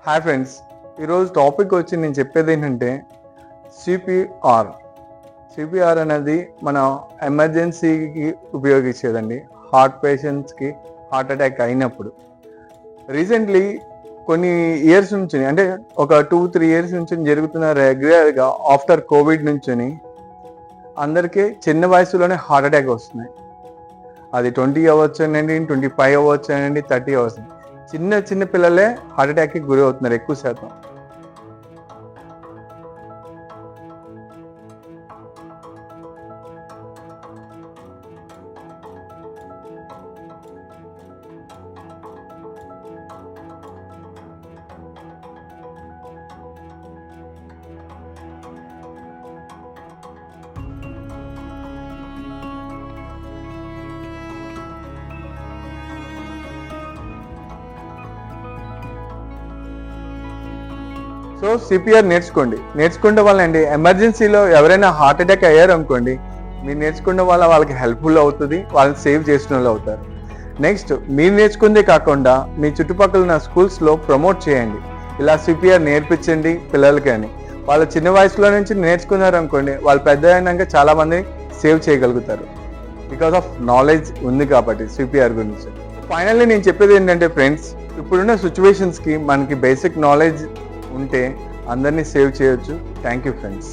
Hi friends, ఈరోజు topic వచ్చి నేను చెప్పేది ఏంటంటే సిపిఆర్. సిపిఆర్ అనేది మన ఎమర్జెన్సీకి ఉపయోగించేదండి. హార్ట్ పేషెంట్స్కి హార్ట్ అటాక్ అయినప్పుడు రీసెంట్లీ కొన్ని ఇయర్స్ నుంచి అంటే ఒక 2-3 ఇయర్స్ నుంచి జరుగుతున్న రెగ్యులర్గా ఆఫ్టర్ కోవిడ్ నుంచి అందరికీ చిన్న వయసులోనే హార్ట్ అటాక్ వస్తున్నాయి. అది 20 అవ్వచ్చునండి, 25 అవ్వచ్చునండి, 30 అవ్వచ్చు. చిన్న పిల్లలే హార్ట్ అటాక్కి గురి అవుతున్నారు ఎక్కువ శాతం. సో సిపిఆర్ నేర్చుకుంటే వాళ్ళండి ఎమర్జెన్సీలో ఎవరైనా హార్ట్ అటాక్ అయ్యారు అనుకోండి, మీరు నేర్చుకున్న వాళ్ళకి హెల్ప్ఫుల్ అవుతుంది, వాళ్ళని సేవ్ చేసిన వాళ్ళు అవుతారు. నెక్స్ట్ మీరు నేర్చుకుందే కాకుండా మీ చుట్టుపక్కల ఉన్న స్కూల్స్లో ప్రమోట్ చేయండి, ఇలా సిపిఆర్ నేర్పించండి పిల్లలకి అని. వాళ్ళు చిన్న వయసులో నుంచి నేర్చుకున్నారు అనుకోండి, వాళ్ళు పెద్ద అయినాక చాలా మంది సేవ్ చేయగలుగుతారు. బికాస్ ఆఫ్ నాలెడ్జ్ ఉంది కాబట్టి సిపిఆర్ గురించి. ఫైనల్లీ నేను చెప్పేది ఏంటంటే ఫ్రెండ్స్, ఇప్పుడున్న సిచ్యువేషన్స్కి మనకి బేసిక్ నాలెడ్జ్ ఉంటే అందరినీ సేవ్ చేయొచ్చు. Thank you friends.